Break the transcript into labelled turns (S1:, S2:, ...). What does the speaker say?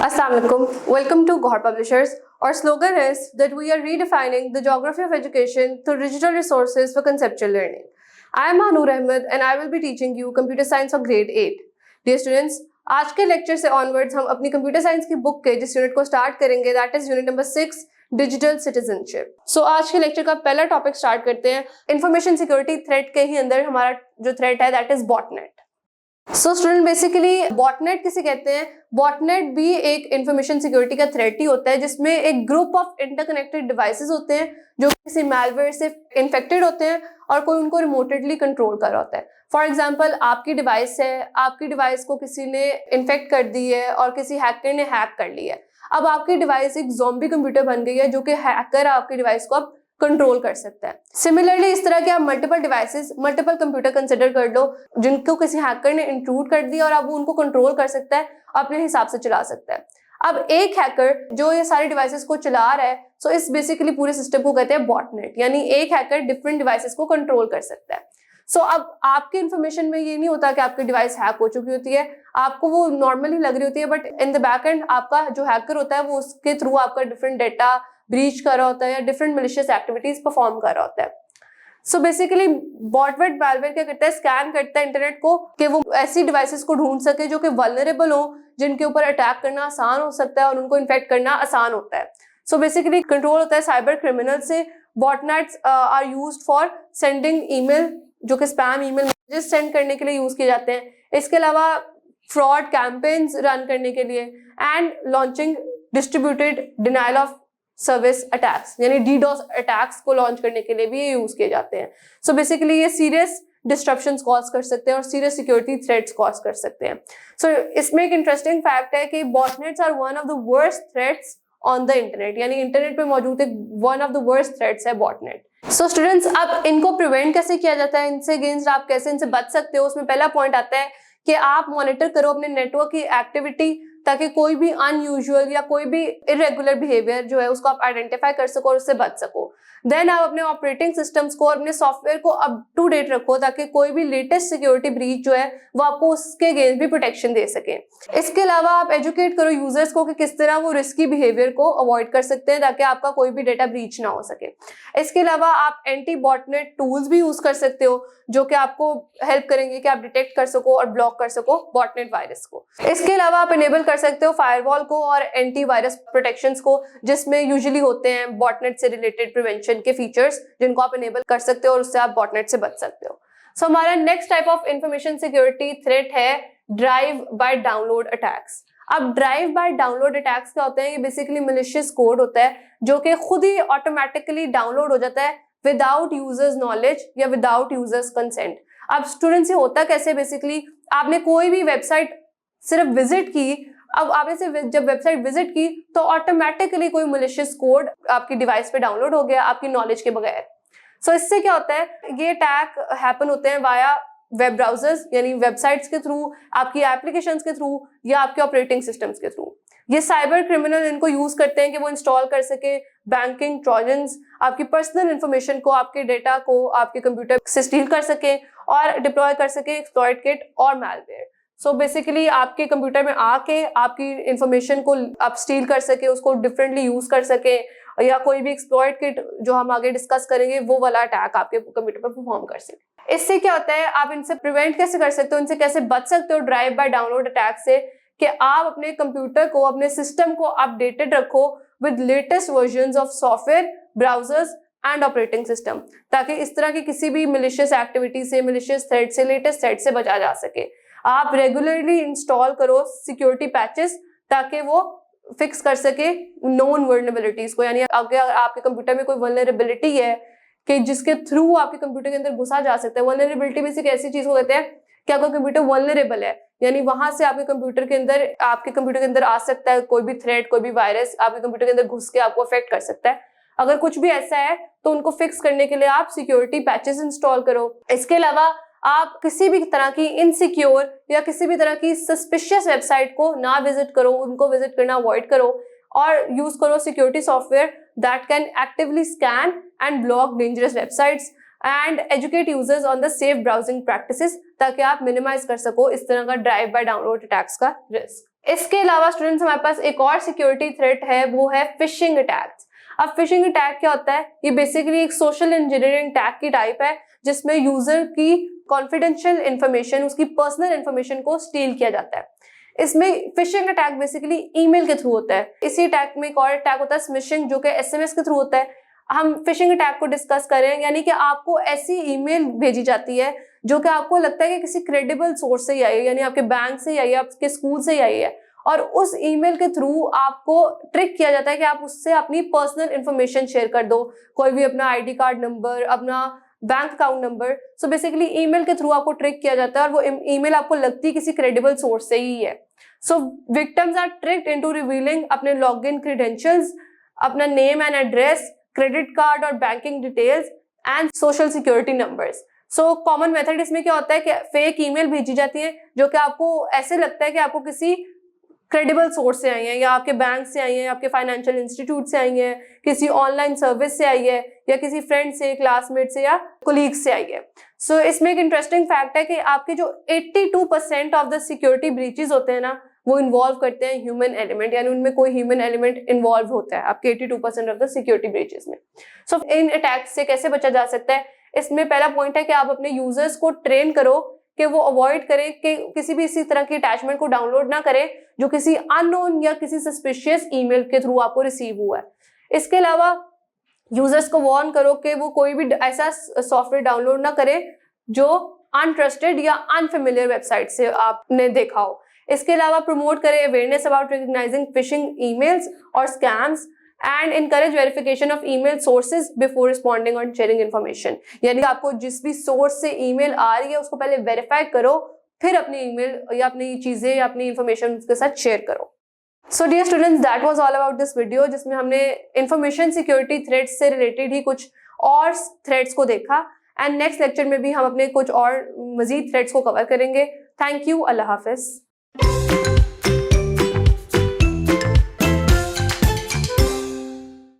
S1: Assalamu alaikum. Welcome to Ghor Publishers. Our slogan is that we are redefining the geography of education through digital resources for conceptual learning. I am Noor Ahmed and I will be teaching you computer science for grade 8. Dear students, आज के lecture से onwards हम अपनी computer science की book के जिस unit को start करेंगे that is unit number 6 digital citizenship. So आज के लेक्चर का पहला टॉपिक स्टार्ट करते हैं. इंफॉर्मेशन सिक्योरिटी थ्रेट के ही अंदर हमारा जो थ्रेट है that is botnet. So student basically botnet किसे कहते हैं? बॉटनेट भी एक इंफॉर्मेशन सिक्योरिटी का थ्रेट ही होता है जिसमें एक ग्रुप ऑफ इंटरकनेक्टेड डिवाइसेस होते हैं जो किसी मैलवेयर से इन्फेक्टेड होते हैं और कोई उनको रिमोटेडली कंट्रोल कर रहा होता है. फॉर एग्जाम्पल आपकी डिवाइस है, आपकी डिवाइस को किसी ने इन्फेक्ट कर दी है और किसी हैकर ने हैक कर ली है. अब आपकी डिवाइस एक ज़ॉम्बी कंप्यूटर बन गई है जो कि हैकर आपकी डिवाइस को अब कंट्रोल कर सकता है. सिमिलरली इस तरह के आप multiple devices, multiple computer consider कर लो जिनको किसी हैकर ने इंट्रूड कर दिया और अब वो उनको कंट्रोल कर सकता है, अपने हिसाब से चला सकता है. अब एक हैकर जो ये सारी डिवाइसेस को चला रहा है, सो इस बेसिकली पूरे सिस्टम को कहते हैं बॉटनेट, यानी एक हैकर डिफरेंट डिवाइसेस को कंट्रोल कर सकता है. सो अब आपके इन्फॉर्मेशन में ये नहीं होता कि आपकी डिवाइस हैक हो चुकी होती है, आपको वो नॉर्मली लग रही होती है, but in the back and आपका जो हैकर होता है वो उसके थ्रू आपका डिफरेंट डेटा ब्रीच कर रहा होता है या डिफरेंट मैलिशियस एक्टिविटीज परफॉर्म कर रहा होता है. सो बेसिकली बॉटनेट मैलवेयर क्या करता है? स्कैन करता है इंटरनेट को कि वो ऐसी डिवाइसेस को ढूंढ सके जो कि वल्नरेबल हो, जिनके ऊपर अटैक करना आसान हो सकता है और उनको इन्फेक्ट करना आसान होता है. सो बेसिकली कंट्रोल होता है साइबर क्रिमिनल से. Botnets are used for sending email, जो कि स्पैम ईमेल मैसेजेस सेंड करने के लिए यूज किए जाते हैं. इसके अलावा फ्रॉड कैंपेन्स रन करने के लिए and launching distributed denial of service attacks, यानी डीडोस अटैक्स को लॉन्च करने के लिए भी ये यूज किए जाते हैं. सो बेसिकली ये सीरियस डिस्ट्रप्शंस कॉज कर सकते हैं और सीरियस सिक्योरिटी थ्रेट्स कॉज कर सकते हैं. सो इसमें एक इंटरेस्टिंग फैक्ट है कि botnets are one of the worst threats on the internet, यानी इंटरनेट पे मौजूद एक one of the worst threats है बॉटनेट. सो स्टूडेंट्स, अब इनको प्रिवेंट कैसे किया जाता है, इनसे अगेंस्ट आप कैसे इनसे बच सकते हो? उसमें पहला पॉइंट आता है कि आप मॉनिटर करो अपने नेटवर्क की एक्टिविटी, ताकि कोई भी अनयूजुअल या कोई भी इरेगुलर बिहेवियर जो है उसको आप आइडेंटिफाई कर सको और उससे बच सको. देन आप अपने ऑपरेटिंग सिस्टम्स को और अपने सॉफ्टवेयर को अप टू डेट रखो ताकि कोई भी लेटेस्ट सिक्योरिटी ब्रीच जो है वो आपको उसके अगेंस्ट भी प्रोटेक्शन दे सके. इसके अलावा आप एजुकेट करो यूजर्स को कि किस तरह वो रिस्की बिहेवियर को अवॉइड कर सकते हैं ताकि आपका कोई भी डेटा ब्रीच ना हो सके. इसके अलावा आप एंटी बॉटनेट टूल्स भी यूज कर सकते हो जो कि आपको हेल्प करेंगे कि आप डिटेक्ट कर सको और ब्लॉक कर सको बॉटनेट वायरस को. इसके अलावा आप इनेबल कर सकते हो फायरवॉल को और एंटी वायरस प्रोटेक्शंस को, जिसमें यूजुअली होते हैं बॉटनेट से रिलेटेड प्रिवेंशन के फीचर्स जिनको आप इनेबल कर सकते हो और उससे आप बॉटनेट से बच सकते हो. सो हमारा next type of information security threat है ड्राइव बाय डाउनलोड अटैक्स. अब ड्राइव बाय डाउनलोड अटैक्स क्या होते हैं? ये बेसिकली मैलिशियस कोड होता है जो कि खुद ही ऑटोमेटिकली डाउनलोड हो जाता है विदाउट यूजर्स नॉलेज या विदाउट यूजर्स कंसेंट. अब स्टूडेंट से होता कैसे? बेसिकली आपने कोई भी वेबसाइट सिर्फ विजिट की, अब आपने से जब वेबसाइट विजिट की तो ऑटोमेटिकली कोई मैलिशियस कोड आपकी डिवाइस पे डाउनलोड हो गया आपकी नॉलेज के बगैर. सो इससे क्या होता है? ये अटैक हैपन होते हैं वाया वेब ब्राउजर्स, यानी वेबसाइट्स के थ्रू, आपकी एप्लीकेशंस के थ्रू या आपके ऑपरेटिंग सिस्टम्स के थ्रू. ये साइबर क्रिमिनल इनको यूज करते हैं कि वो इंस्टॉल कर सके बैंकिंग ट्रोजन्स, आपकी पर्सनल इंफॉर्मेशन को, आपके डेटा को आपके कंप्यूटर से स्टील कर सके और डिप्लॉय कर सके एक्सप्लॉइट किट और मैलवेयर. सो बेसिकली आपके कंप्यूटर में आके आपकी इंफॉर्मेशन को आप स्टील कर सके, उसको डिफरेंटली यूज कर सके, या कोई भी एक्सप्लॉइट किट जो हम आगे डिस्कस करेंगे वो वाला अटैक आपके कंप्यूटर पर परफॉर्म कर सके. इससे क्या होता है? आप इनसे प्रिवेंट कैसे कर सकते हो, इनसे कैसे बच सकते हो ड्राइव बाय डाउनलोड अटैक से? कि आप अपने कंप्यूटर को, अपने सिस्टम को अपडेटेड रखो with latest versions of software, browsers and operating system, ताकि इस तरह की किसी भी मैलिशियस एक्टिविटी से, मैलिशियस थ्रेट से, लेटेस्ट थ्रेट से बचा जा सके. आप रेगुलरली इंस्टॉल करो सिक्योरिटी पैचेस ताकि वो फिक्स कर सके नोन वल्नरेबिलिटीज को, यानी अगर आपके कंप्यूटर में कोई वल्नरेबिलिटी है कि जिसके थ्रू आपके कंप्यूटर के अंदर घुसा जा सकता है. वल्नरेबिलिटी बेसिक ऐसी चीज को कहते हैं कि आपका कंप्यूटर वल्नरेबल है, यानी वहां से आपके कंप्यूटर के अंदर आ सकता है कोई भी थ्रेट, कोई भी वायरस आपके कंप्यूटर के अंदर घुस के आपको अफेक्ट कर सकता है. अगर कुछ भी ऐसा है तो उनको फिक्स करने के लिए आप सिक्योरिटी पैचेस इंस्टॉल करो. इसके अलावा आप किसी भी तरह की इनसिक्योर या किसी भी तरह की सस्पिशियस वेबसाइट को ना विजिट करो, उनको विजिट करना अवॉइड करो और यूज करो security software that can actively scan and block dangerous websites and educate users on the safe browsing practices, ताकि आप मिनिमाइज कर सको इस तरह का ड्राइव बाय डाउनलोड अटैक्स का रिस्क. इसके अलावा स्टूडेंट्स हमारे पास एक और सिक्योरिटी थ्रेट है, वो है फिशिंग अटैक्स। अब फिशिंग अटैक क्या होता है? ये बेसिकली एक सोशल इंजीनियरिंग अटैक की टाइप है जिसमें यूजर की कॉन्फिडेंशियल इंफॉर्मेशन, उसकी पर्सनल इंफॉर्मेशन को स्टील किया जाता है। इसमें फिशिंग अटैक बेसिकली ईमेल के थ्रू होता है। इसी अटैक में एक और अटैक होता है स्मिशिंग, जो कि एसएमएस के थ्रू होता है। हम फिशिंग अटैक को डिस्कस करें, यानी कि आपको ऐसी ईमेल भेजी जाती है जो कि आपको लगता है कि किसी क्रेडिबल सोर्स से ही आई है, यानी आपके बैंक से ही आई है, आपके स्कूल से ही आई है, और उस ईमेल के थ्रू आपको ट्रिक किया जाता है कि आप उससे अपनी पर्सनल इंफॉर्मेशन शेयर कर दो, कोई भी अपना आईडी कार्ड नंबर, अपना bank account number. So basically email के थ्रू आपको ट्रिक किया जाता है और वो ईमेल आपको लगती है किसी क्रेडिबल सोर्स से ही है। So victims are tricked into revealing अपने लॉगिन क्रेडेंशियल्स, अपना name and address, credit card और banking details and social security numbers. So common method इसमें क्या होता है कि फेक ईमेल भेजी जाती है जो कि आपको ऐसे लगता है कि आपको किसी क्रेडिबल सोर्स से आई है, या आपके बैंक से आई है, आपके फाइनेंशियल इंस्टीट्यूट से आई है, किसी ऑनलाइन सर्विस से आई है, या किसी फ्रेंड से, क्लासमेट से या कोलीग से आई है। सो इसमें एक इंटरेस्टिंग फैक्ट है कि आपके जो 82% ऑफ द सिक्योरिटी ब्रीचेस होते हैं ना, वो इन्वॉल्व करते हैं ह्यूमन एलिमेंट, यानी उनमें कोई ह्यूमन एलिमेंट इन्वॉल्व होता है आपके 82% ऑफ द सिक्योरिटी ब्रीचेस में। सो इन अटैक्स से कैसे बचा जा सकता है? इसमें पहला पॉइंट है कि आप अपने यूजर्स को ट्रेन करो कि वो अवॉइड करें कि किसी भी इसी तरह की अटैचमेंट को डाउनलोड ना करें जो किसी अननोन या किसी सस्पिशियस ईमेल के थ्रू आपको रिसीव हुआ है। इसके अलावा यूजर्स को वार्न करो कि वो कोई भी ऐसा सॉफ्टवेयर डाउनलोड ना करे जो अनट्रस्टेड या अनफेमिलियर वेबसाइट से आपने देखा हो। इसके अलावा प्रमोट करें awareness about recognising phishing emails और scams and encourage verification of email sources before responding और शेयरिंग इन्फॉर्मेशन। यानी आपको जिस भी सोर्स से ईमेल आ रही है उसको पहले वेरीफाई करो, फिर अपनी ईमेल या अपनी चीजें या अपनी इंफॉर्मेशन उसके साथ शेयर करो। So dear students, that was all about this video, जिसमें हमने इंफॉर्मेशन सिक्योरिटी थ्रेट्स से रिलेटेड ही कुछ और थ्रेट्स को देखा, एंड नेक्स्ट लेक्चर में भी हम अपने कुछ और मजीद थ्रेट्स को कवर करेंगे। Thank you, Allah Hafiz.